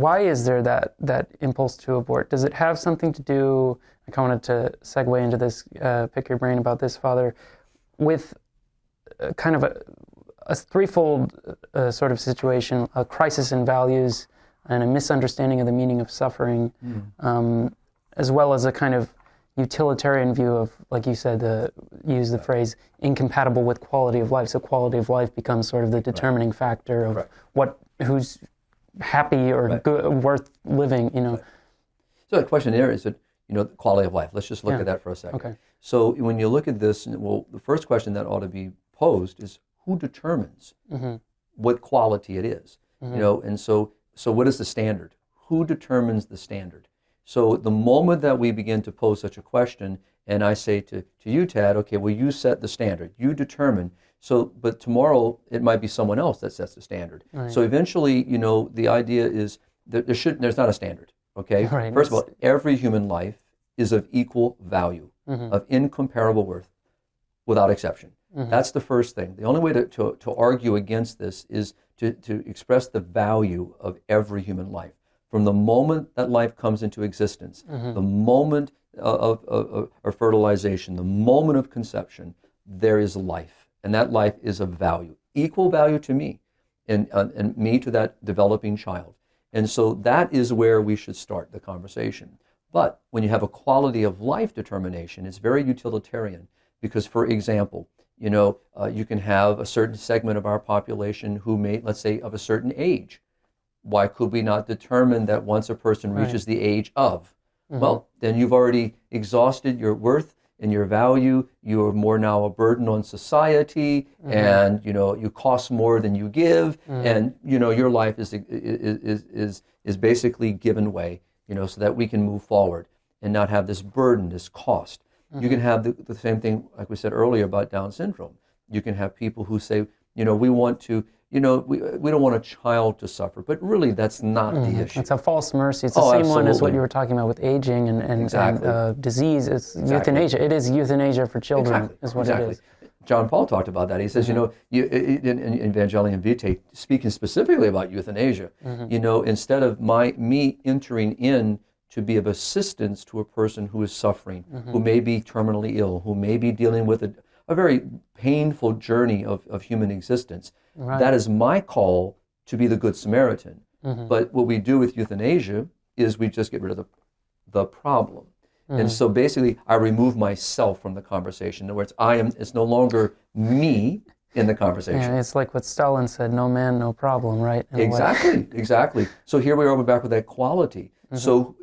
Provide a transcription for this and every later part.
why is there that impulse to abort? Does it have something to do, I kind of wanted to segue into this, pick your brain about this, Father, with kind of a threefold sort of situation, a crisis in values and a misunderstanding of the meaning of suffering, as well as a kind of utilitarian view of, like you said, use the phrase, incompatible with quality of life. So quality of life becomes sort of the determining factor of who's happy or good, worth living, you know. So the question there is that, you know, quality of life. Let's just look at that for a second. Okay. So when you look at this, well, the first question that ought to be posed is who determines what quality it is? You know, and so what is the standard? Who determines the standard? So the moment that we begin to pose such a question, and I say to you, Tad, okay, well, you set the standard, you determine. So, but tomorrow it might be someone else that sets the standard. Right. So eventually, you know, the idea is that there's not a standard. Okay. Right. First of all, every human life is of equal value, of incomparable worth, without exception. That's the first thing. The only way to argue against this is to express the value of every human life. From the moment that life comes into existence, the moment of fertilization, the moment of conception, there is life. And that life is of value, equal value to me, and me to that developing child. And so that is where we should start the conversation. But when you have a quality of life determination, it's very utilitarian. Because, for example, you know, you can have a certain segment of our population who may, let's say, of a certain age. Why could we not determine that once a person reaches the age of? Well, then you've already exhausted your worth and your value. You are more now a burden on society, and you know you cost more than you give, and you know your life is basically given way. You know, so that we can move forward and not have this burden, this cost. You can have the same thing, like we said earlier about Down syndrome. You can have people who say, you know, we want to. You know, we don't want a child to suffer, but really that's not the issue. It's a false mercy. It's the same one as what you were talking about with aging and disease. It's euthanasia. It is euthanasia for children, is what it is. John Paul talked about that. He says, you know, in Evangelium Vitae, speaking specifically about euthanasia, you know, instead of me entering in to be of assistance to a person who is suffering, who may be terminally ill, who may be dealing with a very painful journey of human existence. That is my call to be the Good Samaritan. But what we do with euthanasia is we just get rid of the problem. And so basically I remove myself from the conversation. In other words, it's no longer me in the conversation. Yeah, it's like what Stalin said, no man, no problem, right? Exactly. So here we are, we're back with that quality. So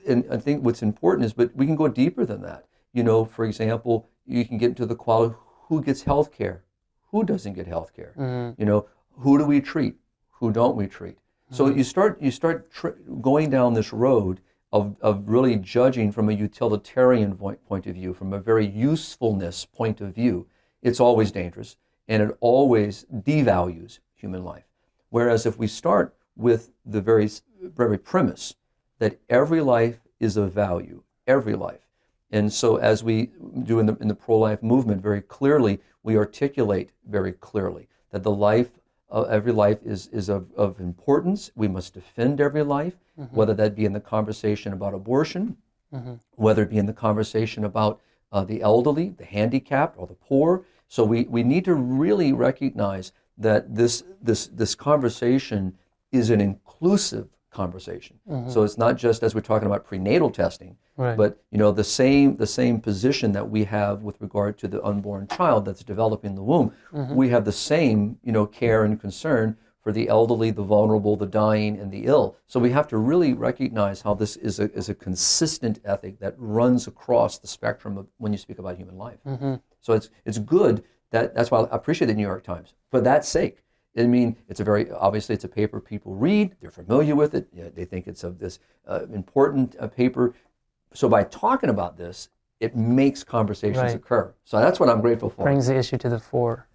and I think what's important is, but we can go deeper than that. You know, for example, you can get into the quality, who gets health care? Who doesn't get health care? You know, who do we treat? Who don't we treat? So you start going down this road of really judging from a utilitarian point of view, from a very usefulness point of view. It's always dangerous, and it always devalues human life. Whereas if we start with the very premise that every life is of value, every life. And so as we do in the pro-life movement very clearly, we articulate very clearly that every life is of importance. We must defend every life, whether that be in the conversation about abortion, whether it be in the conversation about the elderly, the handicapped, or the poor. So we need to really recognize that this conversation is an inclusive conversation. So it's not just as we're talking about prenatal testing, but you know the same position that we have with regard to the unborn child that's developing in the womb. We have the same care and concern for the elderly, the vulnerable, the dying, and the ill. So we have to really recognize how this is a consistent ethic that runs across the spectrum of when you speak about human life. So it's good that's why I appreciate the New York Times for that sake. I mean, obviously it's a paper people read, they're familiar with it, they think it's of this important paper. So by talking about this, it makes conversations occur. So that's what I'm grateful for. Brings the issue to the fore.